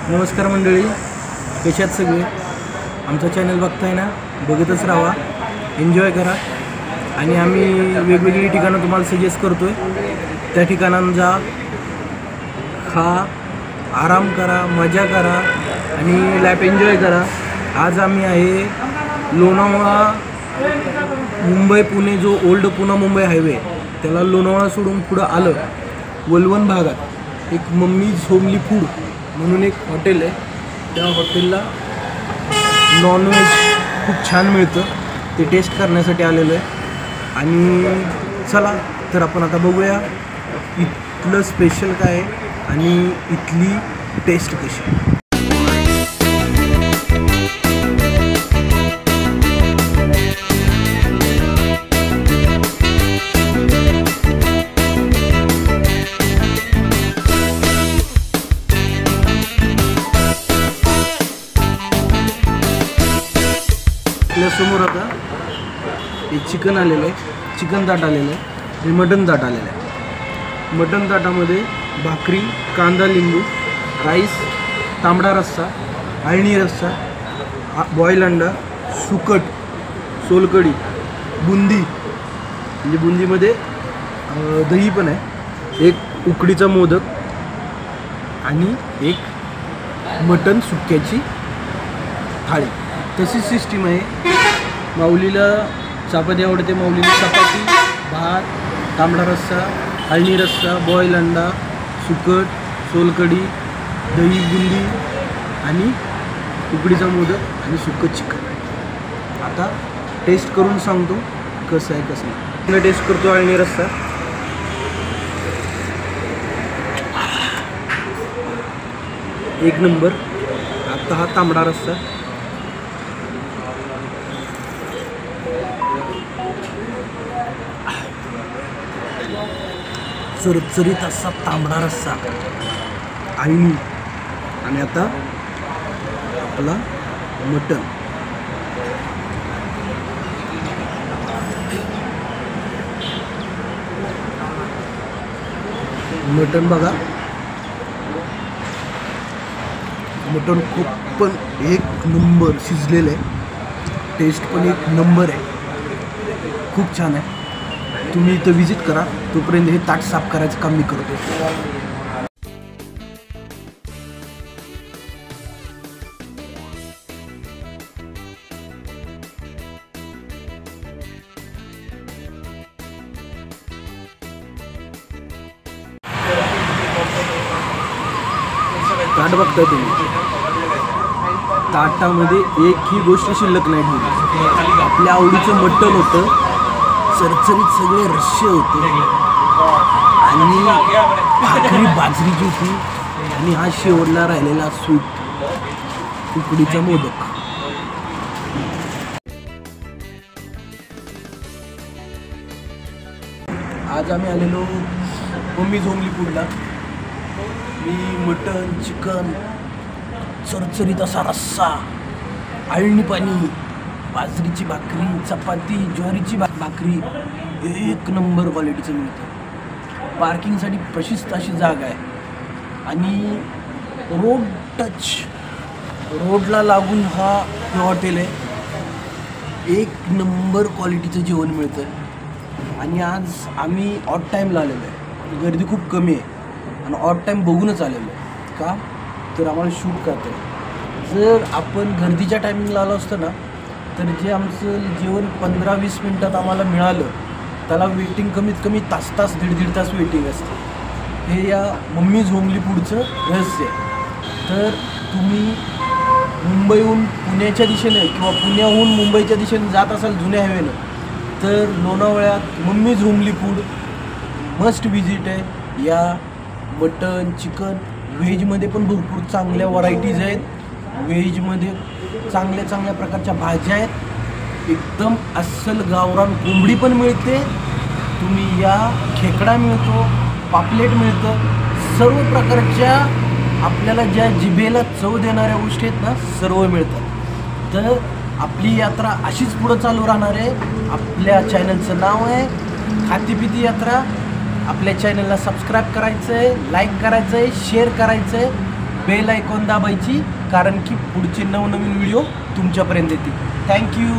नमस्कार मंडळी, कशात सगळे? आमचा चॅनल बघताय ना, बघतच राहा, एन्जॉय करा. आणि आम्ही वेगवेगळी ठिकाणं तुम्हाला सजेस्ट करतोय. त्या ठिकाणांना जा, खा, आराम करा, मजा करा आणि लाईफ एन्जॉय करा. आज आम्ही आहे लोणावळा मुंबई पुणे, जो ओल्ड पुणे मुंबई हायवे, त्याला लोणावळा सोडून पुढं आलं वलवण भागात एक मम्मीज होमली फूड म्हणून एक हॉटेल आहे. त्या हॉटेलला नॉनव्हेज खूप छान मिळतं. ते टेस्ट करण्यासाठी आलेलं आहे. आणि चला तर आपण आता बघूया इथलं स्पेशल काय आहे आणि इथली टेस्ट कशी आहे. आपल्यासमोर आता हे चिकन आलेलं आहे, चिकन ताट आलेलं आहे आणि मटन ताट आलेलं आहे. मटन ताटामध्ये भाकरी, कांदा, लिंबू, राईस, तांबडा रस्सा, अळणी रस्सा, बॉईल अंडा, सुकट, सोलकढी, बुंदी, म्हणजे बुंदीमध्ये दही पण आहे, एक उकडीचा मोदक आणि एक मटन सुक्याची थाळी. तशीच सिस्टीम आहे. माऊलीला चपाती आवडते, माऊलीला चपाती, भात, तांबडा रस्सा, अळणी रस्सा, बॉईल अंडा, सुकट, सोलकढी, दही, बुंदी आणि उकडीचा मोदक आणि सुकट चिकन. आता टेस्ट करून सांगतो कसं आहे कसं नाही. मी टेस्ट करतो अळणी रस्सा. एक नंबर. आता हा तांबडा रस्सा, चरचरीत असा तांबडा रस्सा, अळणी. आणि आता आपला मटन. मटन बघा, मटन खूप पण एक नंबर शिजलेलं आहे. टेस्ट पण एक नंबर आहे, खूप छान आहे. तुम्ही इथं विजिट करा. तोपर्यंत हे ताट साफ करायचं काम मी करतो. ताट बघताय तुम्ही, ताटामध्ये एकही गोष्ट शिल्लक नाही ठेवली. आपल्या आवडीचं मटण होतं, चरचरीत सगळे रश्से होते आणि भाकरी बाजरीची होती आणि हा शेवटला राहिलेला सूप, उकडीचा मोदक. आज आम्ही आलेलो मम्मीज होमली फूडला. मी मटन, चिकन, चरचरीत असा रस्सा, अळणी पाणी, बाजरीची भाकरी, चपाती, ज्वारीची भाकरी, एक नंबर क्वालिटीचं मिळतं. पार्किंगसाठी प्रशस्त अशी जागा आहे आणि रोड टच, रोडला लागून हा हॉटेल आहे. एक नंबर क्वालिटीचं जेवण मिळतं. आणि आज आम्ही ऑड टाईमला आलेलो आहे, गर्दी खूप कमी आहे आणि ऑड टाईम बघूनच आलेलो आहे. का तर आम्हाला शूट करता आहे. जर आपण गर्दीच्या टायमिंगला आलो असतो ना, तर जे आमचं जेवण 15-20 मिनटात आम्हाला मिळालं, त्याला वेटिंग कमीत कमी तास, दीड तास वेटिंग असते. हे या मम्मीज होमली फूडचं रहस्य आहे. तर तुम्ही मुंबईहून पुण्याच्या दिशेने किंवा पुण्याहून मुंबईच्या दिशेने जात असाल जुन्या हायवेनं, तर लोणावळ्यात mummy's homely food must visit आहे. या मटन, चिकन, व्हेजमध्ये पण भरपूर चांगल्या व्हरायटीज आहेत. व्हेजमध्ये चांगल्या प्रकारच्या भाज्या आहेत. एकदम अस्सल गावरान कोंबडी पण मिळते. तुम्ही या, खेकडा मिळतो, पापलेट मिळतं. सर्व प्रकारच्या आपल्याला ज्या जिभेला चव देणाऱ्या गोष्टी आहेत ना, सर्व मिळतात. तर आपली यात्रा अशीच पुढं चालू राहणार आहे. आपल्या चॅनलचं नाव आहे खातीपिती यात्रा. आपल्या चॅनलला सबस्क्राईब करायचं आहे, लाईक करायचं आहे, शेअर करायचं आहे बेल आयकॉन दाबायची, कारण की पुढचे नवनवीन व्हिडिओ तुमच्यापर्यंत येतील. थँक्यू.